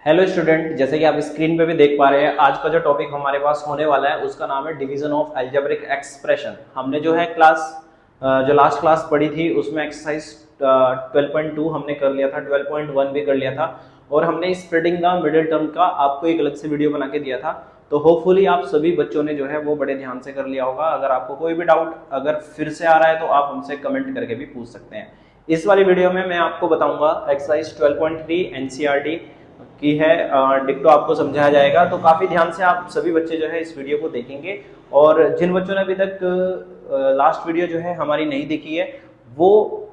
Hello student, जैसे कि आप स्क्रीन पे भी देख पा रहे हैं, आज का जो टॉपिक हमारे पास होने वाला है उसका नाम है डिवीजन ऑफ अलजेब्रिक एक्सप्रेशन। हमने जो है जो लास्ट क्लास पढ़ी थी उसमें एक्सरसाइज 12.2 हमने कर लिया था, 12.1 भी कर लिया था और हमने स्प्रेडिंग द मिडिल टर्म का आपको एक अलग से वीडियो बना के दिया था। तो होपफुली आप सभी बच्चों ने जो है वो बड़े ध्यान से कर लिया होगा। अगर आपको कोई भी डाउट अगर फिर से आ रहा है तो आप हमसे कमेंट करके भी पूछ सकते हैं। इस वाली वीडियो में मैं आपको बताऊंगा एक्सरसाइज 12.3 एनसीईआरटी की है, डिक्टो आपको समझाया जाएगा। तो काफी ध्यान से आप सभी बच्चे जो है इस वीडियो को देखेंगे और जिन बच्चों ने अभी तक लास्ट वीडियो जो है हमारी नहीं देखी है वो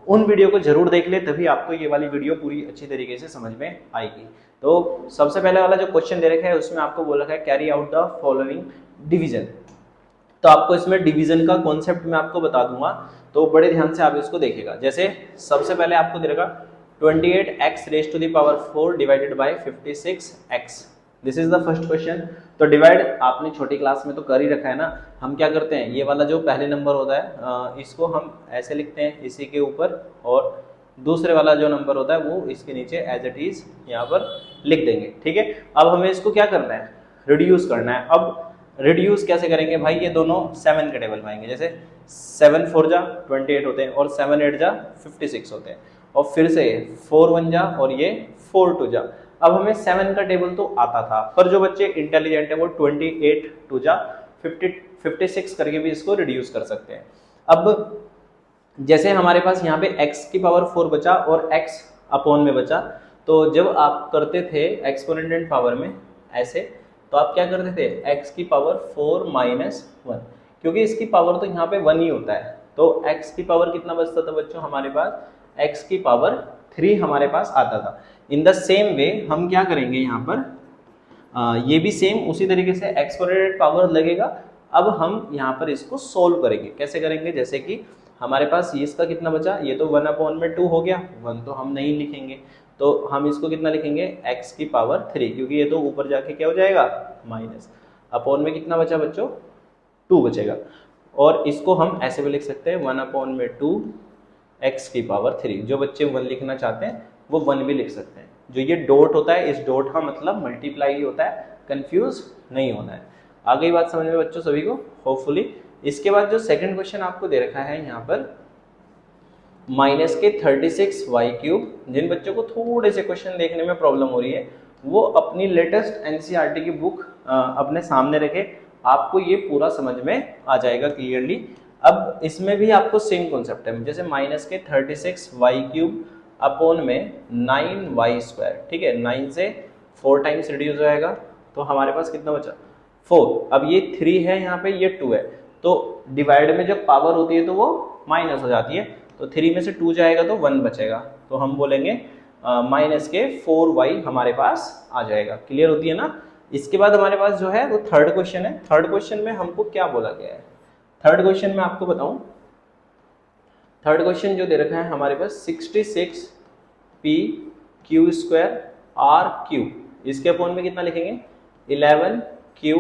उन वीडियो को जरूर देख ले, तभी आपको ये वाली वीडियो पूरी अच्छी तरीके से समझ में आएगी। तो सबसे पहले वाला जो क्वेश्चन दे रखा है उसमें आपको बोल रखा है carry out the following division. तो आपको इसमें डिवीजन का कॉन्सेप्ट मैं आपको बता दूंगा, तो बड़े ध्यान से आप इसको देखेगा। जैसे सबसे पहले आपको दे रखा 28x raise to the power 4 divided by 56x। This is the first question. तो डिवाइड आपने छोटी क्लास में तो कर ही रखा है ना। हम क्या करते हैं, ये वाला जो पहले नंबर होता है इसको हम ऐसे लिखते हैं इसी के ऊपर, और दूसरे वाला जो नंबर होता है वो इसके नीचे एज इट इज यहाँ पर लिख देंगे। ठीक है, अब हमें इसको क्या करना है, रिड्यूस करना है। अब रिड्यूस कैसे करेंगे भाई, ये दोनों 7 के टेबल में आएंगे। जैसे 7 4 जा 28 होते हैं और 7 8 जा 56 होते हैं, और फिर से 4 1 जा और ये 4 2 जा। अब हमें 7 का टेबल तो आता था, पर जो बच्चे इंटेलिजेंट है वो 28 2 जा 56 करके भी इसको रिड्यूस कर सकते हैं। अब जैसे हमारे पास यहाँ पे x की पावर 4 बचा और x अपॉन में बचा, तो जब आप करते थे एक्सपोनेंट पावर में ऐसे, तो आप क्या करते थे x की पावर 4 माइनस 1, क्योंकि इसकी पावर तो यहाँ पे 1 ही होता है। तो x की पावर कितना बचता था बच्चों हमारे पास, x की पावर 3 हमारे पास आता था। इन द सेम वे हम क्या करेंगे यहाँ पर, ये भी सेम उसी तरीके से एक्सपोनेंट पावर लगेगा। अब हम यहाँ पर इसको सोल्व करेंगे। कैसे करेंगे, जैसे कि हमारे पास ये इसका कितना बचा, ये तो 1 अपॉन में 2 हो गया, 1 तो हम नहीं लिखेंगे, तो हम इसको कितना लिखेंगे x की पावर 3, क्योंकि ये तो ऊपर जाके क्या हो जाएगा माइनस, अपॉन में कितना बचा बच्चों 2 बचेगा। और इसको हम ऐसे भी लिख सकते हैं 1 अपॉन में 2 x की पावर 3। जो बच्चे 1 लिखना चाहते हैं वो 1 भी लिख सकते हैं। जो ये डॉट होता है, इस डॉट का मतलब मल्टीप्लाई ही होता है, कंफ्यूज नहीं होना है। आ गई बात समझ में बच्चों सभी को होपफुली। इसके बाद जो सेकंड क्वेश्चन आपको दे रखा है यहाँ पर माइनस के 36y क्यूब। जिन बच्चों को थोड़े से क्वेश्चन देखने में प्रॉब्लम हो रही है वो अपनी लेटेस्ट एनसीईआरटी की बुक अपने सामने रखे, आपको ये पूरा समझ में आ जाएगा क्लियरली। अब इसमें भी आपको सेम कॉन्सेप्ट है, जैसे माइनस के 36y क्यूब अपॉन में 9y स्क्वायर। ठीक है, 9 से 4 टाइम्स रिड्यूस हो जाएगा, तो हमारे पास कितना बचा 4। अब ये 3 है यहाँ पे, ये 2 है, तो डिवाइड में जब पावर होती है तो वो माइनस हो जाती है, तो 3 में से 2 जाएगा तो 1 बचेगा। तो हम बोलेंगे माइनस के 4y हमारे पास आ जाएगा। क्लियर होती है ना। इसके बाद हमारे पास जो है वो थर्ड क्वेश्चन है। थर्ड क्वेश्चन में हमको क्या बोला गया है, थर्ड क्वेश्चन में आपको बताऊं, थर्ड क्वेश्चन जो दे रखा है हमारे पास 66 p Q square R Q, इसके अपॉन में कितना लिखेंगे 11 Q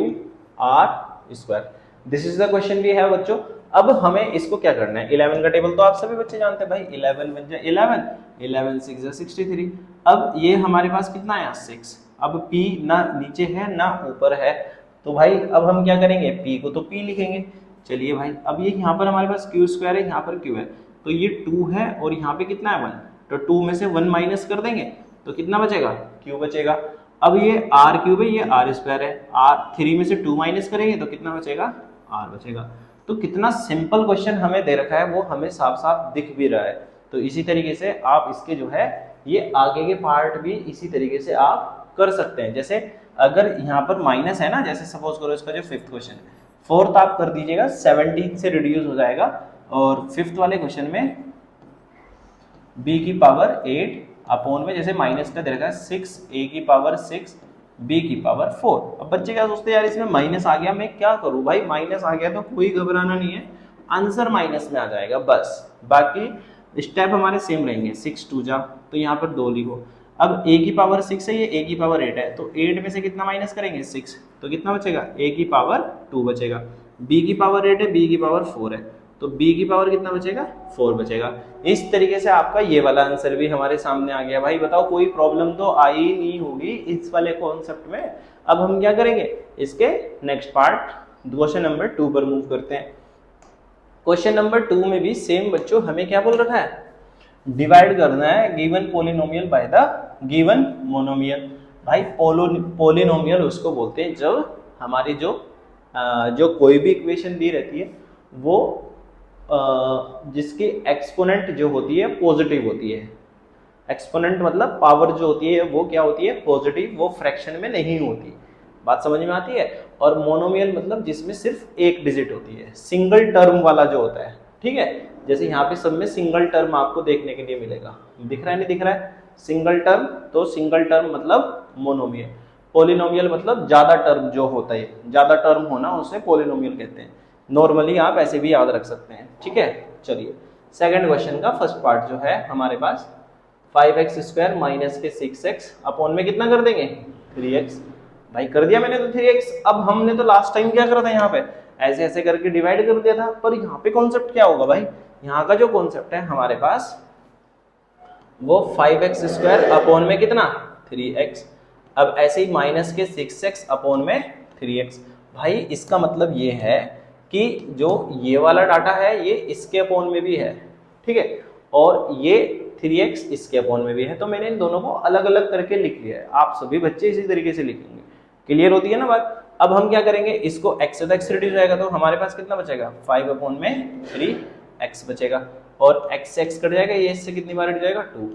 R square. This is the question we have बच्चों। अब हमें इसको क्या करना है, 11 का टेबल तो आप सभी बच्चे जानते हैं भाई, 11 बन जाए 11, 11 6 जा 63। अब ये हमारे पास कितना आया 6। अब p ना नीचे है ना ऊपर है, तो भाई अब हम क्या करेंगे, p को तो p लिखेंगे। चलिए भाई, अब ये यहाँ पर हमारे पास क्यू स्क्वायर है, यहाँ पर क्यू है, तो ये 2 है और यहाँ पे कितना है 1, तो 2 में से 1 माइनस कर देंगे तो कितना बचेगा क्यू बचेगा। अब ये आर क्यूब है, ये आर स्क्वायर है, आर 3 में से 2 माइनस करेंगे तो कितना बचेगा आर बचेगा। तो कितना सिंपल क्वेश्चन हमें दे रखा है वो हमें साफ साफ दिख भी रहा है। तो इसी तरीके से आप इसके जो है ये आगे के पार्ट भी इसी तरीके से आप कर सकते हैं। जैसे अगर यहाँ पर माइनस है ना, जैसे सपोज करो इसका जो फिफ्थ क्वेश्चन है, फोर्थ आप कर दीजिएगा 17 से रिड्यूस हो जाएगा, और फिफ्थ वाले क्वेश्चन में b की पावर 8 अपॉन में जैसे माइनस का दे रखा है 6a की पावर 6 b की पावर 4। अब बच्चे क्या सोचते हैं यार इसमें माइनस आ गया मैं क्या करूं, भाई माइनस आ गया तो कोई घबराना नहीं है, आंसर माइनस में आ जाएगा बस। बाकी स्टेप हमारे सेम रहेंगे, 6 2 जा तो यहाँ पर 2 लिखो। अब a की पावर 6 है, ये a की पावर 8 है, तो 8 में से कितना माइनस करेंगे 6, तो कितना बचेगा a की पावर 2 बचेगा। b की पावर 8 है, b की पावर 4 है, तो b की पावर कितना बचेगा, 4 बचेगा। इस तरीके से आपका ये वाला आंसर भी हमारे सामने आ गया। भाई बताओ कोई प्रॉब्लम तो आई नहीं होगी इस वाले कॉन्सेप्ट में। अब हम क्या करेंगे, इसके नेक्स्ट पार्ट क्वेश्चन नंबर 2 पर मूव करते हैं। क्वेश्चन नंबर 2 में भी सेम बच्चों हमें क्या बोल रखा है, डिवाइड करना है given polynomial by the given monomial. भाई पोलिनोमियल उसको बोलते हैं जब हमारी जो कोई भी इक्वेशन दी रहती है वो जिसकी एक्सपोनेंट जो होती है पॉजिटिव होती है। एक्सपोनेंट मतलब पावर जो होती है वो क्या होती है, पॉजिटिव, वो फ्रैक्शन में नहीं होती। बात समझ में आती है। और मोनोमियल मतलब जिसमें सिर्फ एक डिजिट होती है, सिंगल टर्म वाला जो होता है। ठीक है, जैसे यहाँ पे सब में सिंगल टर्म आपको देखने के लिए मिलेगा। दिख रहा है नहीं दिख रहा है, सिंगल टर्म, तो सिंगल टर्म मतलब मोनोमियल। पोलिनोमियल मतलब ज्यादा टर्म जो होता है, ज्यादा टर्म होना उसे पोलिनोमियल कहते हैं। नॉर्मली आप ऐसे भी याद रख सकते हैं। ठीक है, चलिए सेकंड क्वेश्चन का फर्स्ट पार्ट जो है हमारे पास 5x² माइनस के 6x अपॉन में कितना कर देंगे, 3x। भाई कर दिया मैंने तो 3x। अब हमने तो लास्ट टाइम क्या करा था, यहाँ पे ऐसे ऐसे करके डिवाइड कर दिया था। पर यहाँ पे कॉन्सेप्ट क्या होगा भाई, यहाँ का जो कॉन्सेप्ट है हमारे पास वो 5x² अपॉन में कितना, 3x। अब ऐसे ही माइनस के 6x अपॉन में 3x। भाई इसका मतलब ये है कि जो ये वाला डाटा है ये इसके अपॉन में भी है। ठीक है, और ये 3x इसके अपॉन में भी है। तो मैंने इन दोनों को अलग अलग करके लिख लिया है। आप सभी बच्चे इसी तरीके से लिखेंगे। क्लियर होती है ना बात। अब हम क्या करेंगे, इसको x से x रिड्यूस जाएगा तो हमारे पास कितना बचेगा, 5 अपॉन में 3x बचेगा। और x से x कट जाएगा, ये इससे कितनी बार हट जाएगा, 2।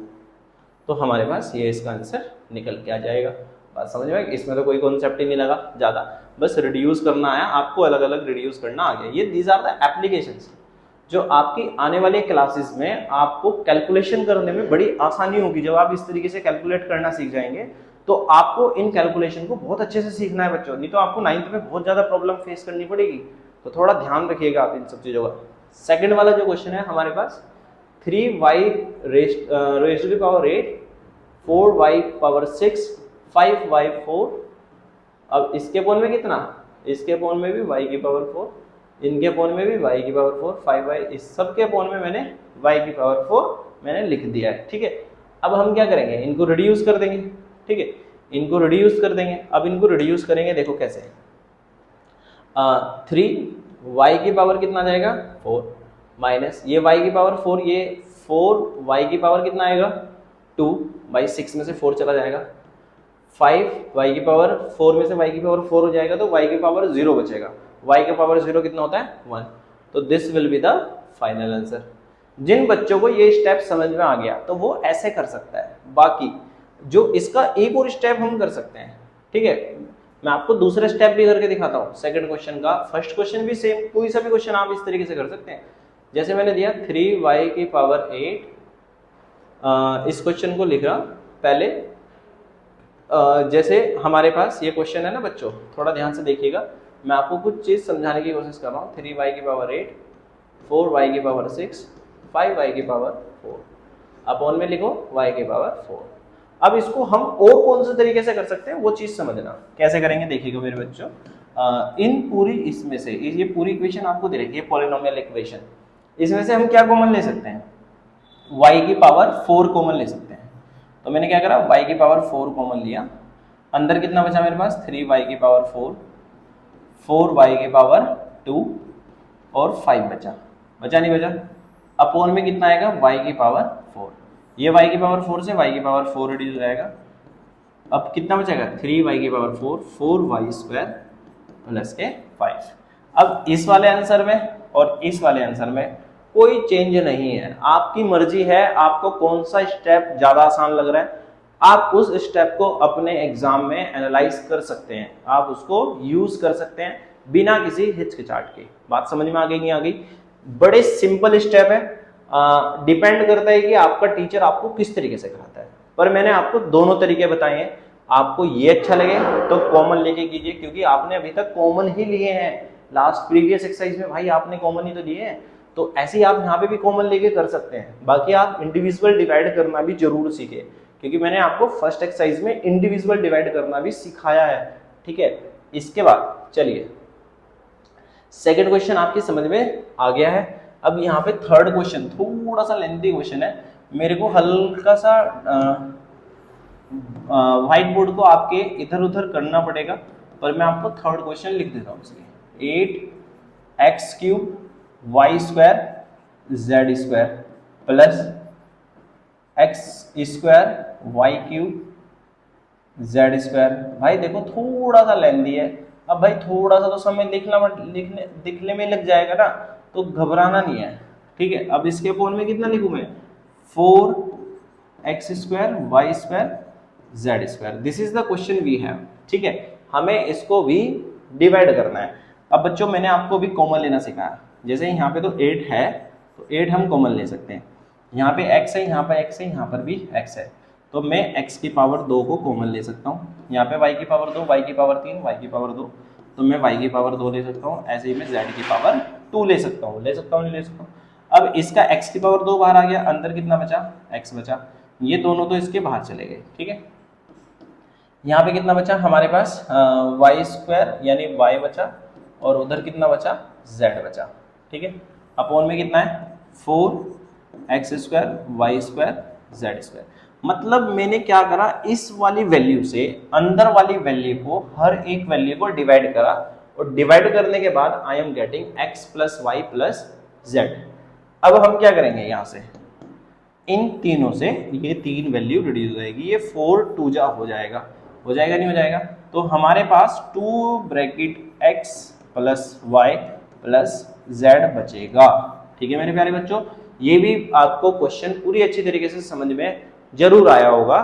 तो हमारे पास ये इसका आंसर निकल के आ जाएगा। बात समझ में, इसमें तो कोई कॉन्सेप्ट ही नहीं लगा ज्यादा, बस रिड्यूस करना आया आपको, अलग अलग रिड्यूस करना आ गया। ये दीज आर द एप्लीकेशंस जो आपकी आने वाले क्लासेस में आपको कैलकुलेशन करने में बड़ी आसानी होगी। जब आप इस तरीके से कैलकुलेट करना सीख जाएंगे तो आपको इन कैलकुलेशन को बहुत अच्छे से सीखना है बच्चों, नहीं तो आपको 9th में बहुत ज्यादा प्रॉब्लम फेस करनी पड़ेगी। तो थोड़ा ध्यान रखिएगा आप इन सब चीजों का। सेकंड वाला जो क्वेश्चन है हमारे पास 3y raised to the power 8, 4y power 6, 5y 4। अब इसके अपॉन में कितना, इसके अपॉन में भी y की पावर 4, इनके अपॉन में भी y की पावर 4, 5y, इस सब के अपॉन में मैंने y की पावर 4 मैंने लिख दिया है। ठीक है, अब हम क्या करेंगे, इनको रिड्यूस कर देंगे। ठीक है, इनको रिड्यूस कर देंगे। अब इनको रिड्यूस करेंगे, देखो कैसे, 3y की पावर कितना आ जाएगा, 4, माइनस ये y की पावर 4, ये 4y की पावर कितना आएगा, 2, बाई 6 में से 4 चला जाएगा। 5y की पावर 4 में से y की पावर 4 हो जाएगा तो y की पावर 0 बचेगा। y की पावर 0 कितना होता है, 1। तो this will be the final answer. जिन बच्चों को ये स्टेप समझ में आ गया तो वो ऐसे कर सकता है। बाकी जो इसका एक और स्टेप हम कर सकते हैं। ठीक है, मैं आपको दूसरा स्टेप भी करके दिखाता हूँ सेकंड क्वेश्चन का। फर्स्ट क्वेश्चन भी सेम, कोई सा भी क्वेश्चन आप इस तरीके से कर सकते हैं। जैसे मैंने दिया 3y की पावर 8, इस क्वेश्चन को लिख रहा पहले। जैसे हमारे पास ये क्वेश्चन है ना बच्चों, थोड़ा ध्यान से देखिएगा, मैं आपको कुछ चीज समझाने की कोशिश कर रहा हूँ। 3y की पावर 8, 4y की पावर 6, 5y की पावर 4, अपॉन में लिखो y की पावर 4। अब इसको हम और कौन से तरीके से कर सकते हैं वो चीज समझना। कैसे करेंगे देखिएगा मेरे बच्चों, इन पूरी इसमें से ये पूरी इक्वेशन आपको दे रखी है पॉलिनोमियल इक्वेशन, इसमें से हम क्या कॉमन ले सकते हैं, y की पावर 4 कॉमन ले सकते हैं। तो मैंने क्या करा, y की पावर 4 कॉमन लिया। अंदर कितना बचा मेरे पास, 3y की पावर 4, 4y की पावर 2 और 5 बचा नहीं बचा। अपॉन में कितना आएगा, y की पावर 4। ये y की पावर 4 से y की पावर 4 रिड्यूस हो जाएगा। अब कितना बचेगा, 3y की पावर 4, 4y² प्लस के 5। अब इस वाले आंसर में और इस वाले आंसर में कोई चेंज नहीं है, आपकी मर्जी है आपको कौन सा स्टेप ज्यादा आसान लग रहा है। आप उस स्टेप को अपने एग्जाम में एनालाइज कर सकते हैं, आप उसको यूज कर सकते हैं बिना किसी हिचकिचाहट के। बात समझ में आ गई नहीं आ गई, बड़े सिंपल स्टेप है। डिपेंड करता है कि आपका टीचर आपको किस तरीके से कराता है, पर मैंने आपको दोनों तरीके बताए हैं। आपको ये अच्छा लगे तो कॉमन लेके कीजिए, क्योंकि आपने अभी तक कॉमन ही लिए हैं। लास्ट प्रीवियस एक्सरसाइज में भाई आपने कॉमन ही तो लिए हैं, तो ऐसे ही आप यहाँ पे भी कॉमन लेके कर सकते हैं। बाकी आप इंडिविजुअल डिवाइड करना भी जरूर सीखे, क्योंकि मैंने आपको फर्स्ट एक्सरसाइज में इंडिविजुअल डिवाइड करना भी सिखाया है। ठीक है, इसके बाद चलिए सेकंड क्वेश्चन आपकी समझ में आ गया है। अब यहाँ पे थर्ड क्वेश्चन थोड़ा सा लेंथी क्वेश्चन है, मेरे को हल्का सा व्हाइट बोर्ड को आपके इधर उधर करना पड़ेगा, पर मैं आपको थर्ड क्वेश्चन लिख देता हूँ इसलिए। 8x³ y² z² plus x² y³ z²। भाई देखो थोड़ा सा लेंथी है, अब भाई थोड़ा सा तो समय लिखने में लग जाएगा ना, तो घबराना नहीं है, ठीक है। अब इसके अपोन में कितना लिखूं मैं, 4x² y² z²। This is the question we have, ठीक है। हमें इसको भी डिवाइड करना है। अब बच्चों मैंने आपको भी कॉमन लेना सिखाया, जैसे यहाँ पे तो 8 है तो 8 हम कॉमन ले सकते हैं, यहाँ पे x है, यहाँ पर x है, यहाँ पर भी x है, तो मैं x की पावर 2 को कॉमन ले सकता हूँ। यहाँ पे y की पावर 2, y की पावर 3, y की पावर 2, तो मैं y की पावर 2 ले सकता हूँ। ऐसे ही मैं z की पावर 2 ले सकता हूँ, नहीं ले सकता हूँ। अब इसका x की पावर 2 बाहर आ गया, अंदर कितना बचा, x बचा, ये दोनों तो इसके बाहर चले गए, ठीक है। यहाँ पे कितना बचा हमारे पास, y² यानी y बचा, और उधर कितना बचा, z बचा, ठीक है। अपॉन में कितना है, 4x² y² z²। मतलब मैंने क्या करा, इस वाली वैल्यू से अंदर वाली वैल्यू को, हर एक वैल्यू को डिवाइड करा, और डिवाइड करने के बाद I am getting x plus Y plus Z. अब हम क्या करेंगे, यहां से इन तीनों से ये तीन वैल्यू रिड्यूस हो जाएगी, ये 4 2 जा हो जाएगा, नहीं हो जाएगा, तो हमारे पास 2 bracket x plus Y plus Z बचेगा, ठीक है मेरे प्यारे बच्चों। ये भी आपको क्वेश्चन पूरी अच्छी तरीके से समझ में जरूर आया होगा,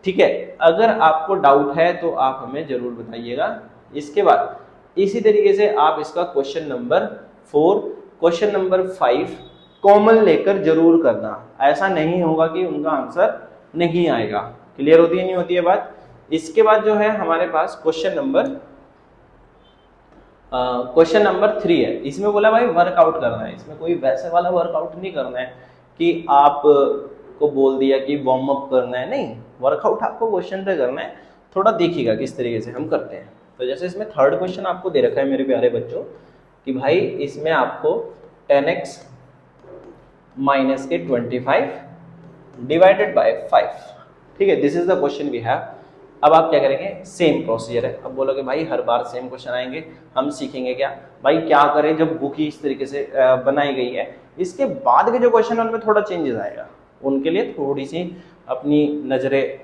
ठीक है। अगर आपको डाउट है तो आप हमें जरूर बताइएगा। इसके बाद इसी तरीके से आप इसका question number 4, question number 5 common लेकर जरूर करना, ऐसा नहीं होगा कि उनका आंसर नहीं आएगा। क्लियर होती है, नहीं होती है बात। इसके बाद जो है हमारे पास क्वेश्चन नंबर 3 है। इसमें बोला भाई वर्कआउट करना है, इसमें कोई वैसे वाला वर्कआउट नहीं करना है कि आप को बोल दिया कि वार्म अप करना है, नहीं, वर्कआउट आपको क्वेश्चन पे करना है। थोड़ा देखिएगा किस तरीके से हम करते हैं। तो जैसे इसमें थर्ड क्वेश्चन आपको दे रखा है मेरे प्यारे बच्चों कि भाई इसमें आपको 10x माइनस के 25 डिवाइडेड बाय 5, ठीक है, this is the question we have. अब आप क्या करेंगे, सेम प्रोसीजर है। अब बोलोगे भाई हर बार सेम क्वेश्चन आएंगे, हम सीखेंगे क्या, भाई क्या करें जब बुक ही इस तरीके से बनाई गई है, इसके बाद के जो क्वेश्चन है उनमें थोड़ा चेंजेस आएगा, उनके लिए थोड़ी सी अपनी नजरें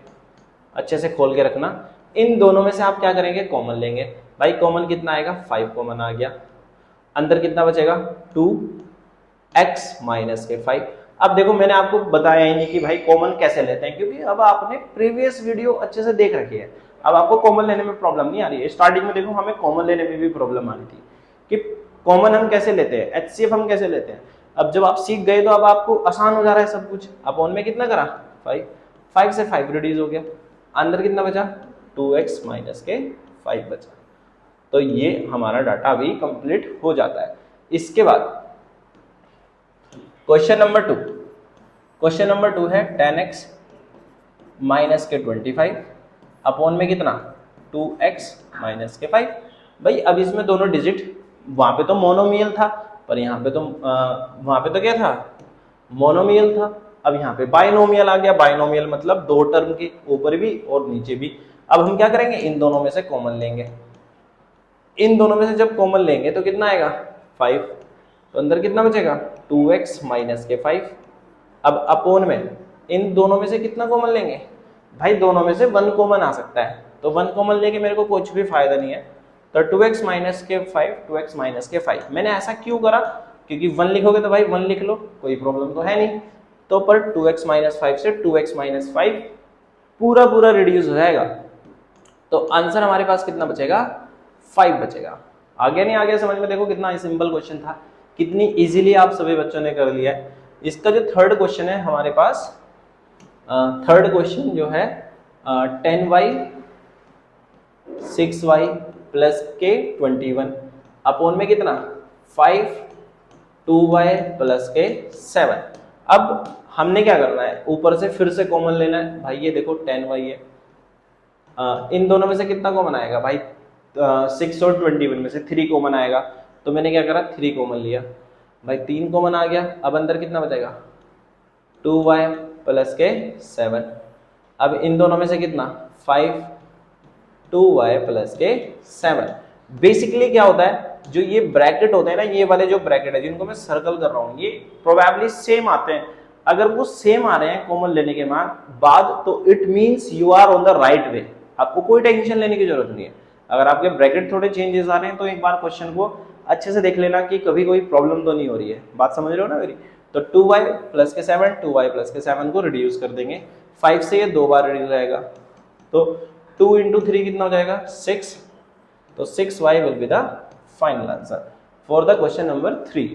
अच्छे से खोल के रखना। इन दोनों में से आप क्या करेंगे, कॉमन लेंगे। भाई कॉमन कितना आएगा, 5 कॉमन आ गया, अंदर कितना बचेगा, 2x माइनस के 5। अब देखो मैंने आपको बताया ही नहीं कि भाई कॉमन कैसे लेते हैं, क्योंकि अब आपने प्रीवियस वीडियो अच्छे से देख रखी है, अब आपको कॉमन लेने में प्रॉब्लम नहीं आ रही है। स्टार्टिंग में देखो हमें कॉमन लेने में भी प्रॉब्लम आ रही थी कि कॉमन हम कैसे लेते हैं, एचसीएफ हम कैसे लेते हैं। अब जब आप सीख गए तो अब आपको आसान हो जा रहा है सब कुछ। अपॉन में कितना करा, 5 से 5 रिड्यूस हो गया, अंदर कितना बचा, 2x माइनस के 5 बचा। तो ये हमारा डाटा भी कंप्लीट हो जाता है। इसके बाद क्वेश्चन नंबर 2 है 10x माइनस के 25 अपॉन में कितना, 2x माइनस के 5। भाई अब इसमें दोनों डिजिट, वहां पे तो मोनोमियल था, पर यहाँ पे तो वहां पे तो क्या था, मोनोमियल था। अब यहाँ पे बाइनोमियल आ गया, बाइनोमियल मतलब दो टर्म के ऊपर भी और नीचे भी। अब हम क्या करेंगे, इन दोनों में से कॉमन लेंगे। इन दोनों में से जब कॉमन लेंगे तो कितना आएगा, 5, तो अंदर कितना बचेगा, 2x माइनस के 5। अब अपोन में इन दोनों में से कितना कॉमन लेंगे, भाई दोनों में से 1 कॉमन आ सकता है, तो 1 कॉमन लेके मेरे को कुछ भी फायदा नहीं है। तो 2x माइनस के 5, 2x माइनस के 5। मैंने ऐसा क्यों करा, क्योंकि 1 लिखोगे तो भाई 1 लिख लो, कोई प्रॉब्लम तो है नहीं। तो पर 2x माइनस 5 से 2x माइनस 5 पूरा रिड्यूस हो जाएगा, तो आंसर हमारे पास कितना बचेगा, 5 बचेगा। आ गया नहीं आ गया समझ में, देखो कितना सिंपल क्वेश्चन था, कितनी इजीली आप सभी बच्चों ने कर लिया है। इसका जो थर्ड क्वेश्चन है हमारे पास, थर्ड क्वेश्चन जो है 10y 6y प्लस के 21 अपॉन में कितना, 5 2y प्लस के 7। अब हमने क्या करना है, ऊपर से फिर से कॉमन लेना है। भाई ये देखो 10y है, इन दोनों में से कितना कॉमन आएगा भाई, 6 और 21 में से 3 कॉमन आएगा, तो मैंने क्या करा, 3 कॉमन लिया। भाई 3 कॉमन आ गया, अब अंदर कितना बचेगा 2y प्लस के 7। अब इन दोनों में से कितना 5, 2y प्लस के 7। बेसिकली क्या होता है, जो ये ब्रैकेट होते हैं ना, ये वाले जो ब्रैकेट है जिनको मैं सर्कल कर रहा हूँ, ये प्रोबेबली सेम आते हैं। अगर वो सेम आ रहे हैं कॉमन लेने के बाद, तो it means you are on the right way. आपको कोई टेंशन लेने की जरूरत नहीं है। अगर आपके ब्रैकेट थोड़े चेंजेस आ रहे हैं तो एक बार क्वेश्चन को अच्छे से देख लेना कि कभी कोई प्रॉब्लम तो नहीं हो रही है। बात समझ रहे हो ना मेरी। तो 2y प्लस के 7, 2y प्लस के 7 को रिड्यूस कर देंगे। 5 से ये 2 बार रिड्यूस हो जाएगा, तो 2 इंटू 3 कितना हो जाएगा 6। तो 6y will be the final answer for the question number 3।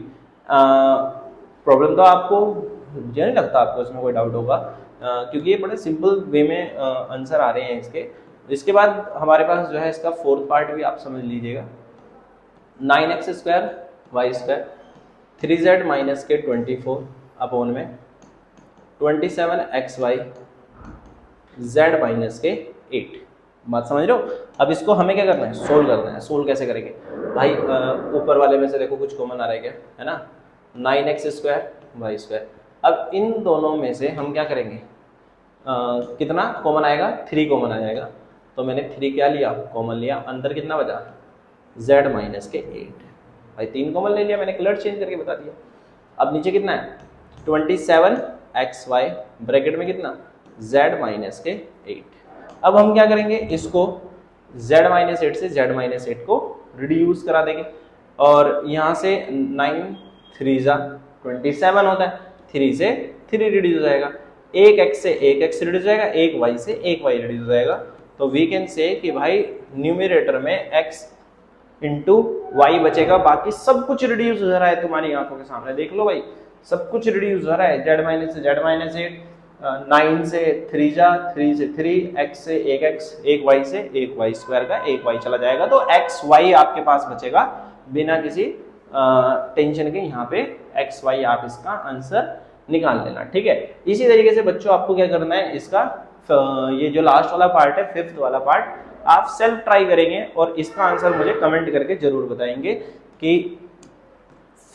Problem तो आपको, मुझे नहीं लगता आपको इसमें कोई डाउट होगा, क्योंकि ये बड़े सिंपल वे में आंसर आ रहे हैं इसके। इसके बाद हमारे पास जो है इसका फोर्थ पार्ट भी आप समझ लीजिएगा। 9x square Y square 3z minus के 24 अपॉन में 27xy z माइनस के 8। बात समझ रहे हो। अब इसको हमें क्या करना है, सोल्व करना है। सोल्व कैसे करेंगे भाई, ऊपर वाले में से देखो कुछ कॉमन आ रहा है क्या, है ना, 9x स्क्वायर वाई स्क्वायर। अब इन दोनों में से हम क्या करेंगे, कितना कॉमन आएगा 3 कॉमन आ जाएगा। तो मैंने 3 क्या लिया कॉमन लिया, अंदर कितना बचा z माइनस के 8। भाई 3 कॉमन ले लिया मैंने, कलर चेंज करके बता दिया। अब नीचे कितना है 27xy ब्रैकेट में कितना z माइनस के 8। अब हम क्या करेंगे, इसको z माइनस 8 से z माइनस 8 को रिड्यूस करा देंगे। और यहाँ से 9 3 जा 27 होता है, 3 से 3 रिड्यूस हो जाएगा, एक x से एक x रिड्यूस हो जाएगा, एक y से एक y रिड्यूस हो जाएगा। तो वी कैन से कि भाई न्यूमरेटर में x इंटू वाई बचेगा, बाकी सब कुछ रिड्यूस हो रहा है तुम्हारी आंखों के सामने, देख लो भाई सब कुछ रिड्यूस हो रहा है। z माइनस से z माइनस 8, 9 से 3 जा 3 से 3, x से एक x, एक y से एक y स्क्वायर का एक y चला जाएगा। तो x y आपके पास बचेगा बिना किसी टेंशन के। यहाँ पे x y आप इसका आंसर निकाल लेना, ठीक है। इसी तरीके से बच्चों आपको क्या करना है, इसका ये जो लास्ट वाला पार्ट है, फिफ्थ वाला पार्ट, आप सेल्फ ट्राई करेंगे और इसका आंसर मुझे कमेंट करके जरूर बताएंगे कि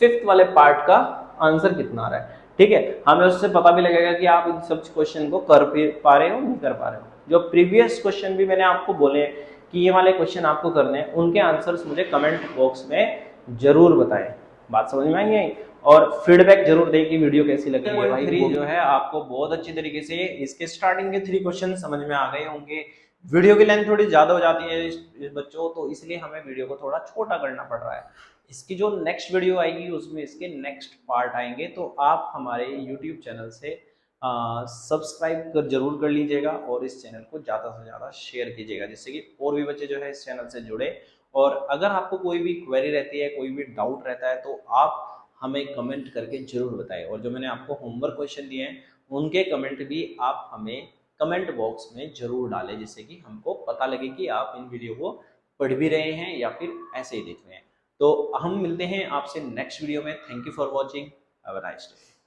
फिफ्थ वाले पार्ट का आंसर कितना आ रहा है, ठीक है। हमें उससे पता भी लगेगा कि आप इन सब क्वेश्चन को कर पा रहे हो नहीं कर पा रहे हो। जो प्रीवियस क्वेश्चन भी मैंने आपको बोले कि ये वाले क्वेश्चन आपको करने हैं, उनके आंसर्स मुझे कमेंट बॉक्स में जरूर बताएं। बात समझ में आई? और फीडबैक जरूर दें कि वीडियो कैसी लगी है। भाई 3 जो है आपको बहुत अच्छी तरीके से इसके स्टार्टिंग के 3 क्वेश्चन समझ में आ गए होंगे। वीडियो की लेंथ थोड़ी ज्यादा हो जाती है इस बच्चों, तो इसलिए हमें वीडियो को थोड़ा छोटा करना पड़ रहा है। इसकी जो नेक्स्ट वीडियो आएगी उसमें इसके नेक्स्ट पार्ट आएंगे, तो आप हमारे YouTube चैनल से सब्सक्राइब जरूर कर लीजिएगा और इस चैनल को ज़्यादा से ज़्यादा शेयर कीजिएगा, जिससे कि और भी बच्चे जो है इस चैनल से जुड़े। और अगर आपको कोई भी क्वेरी रहती है, कोई भी डाउट रहता है, तो आप हमें कमेंट करके जरूर बताएं। और जो मैंने आपको होमवर्क क्वेश्चन दिए हैं उनके कमेंट भी आप हमें कमेंट बॉक्स में जरूर डालें, जिससे कि हमको पता लगे कि आप इन वीडियो को पढ़ भी रहे हैं या फिर ऐसे ही देख रहे हैं। तो हम मिलते हैं आपसे नेक्स्ट वीडियो में। Thank you for watching, have a nice day.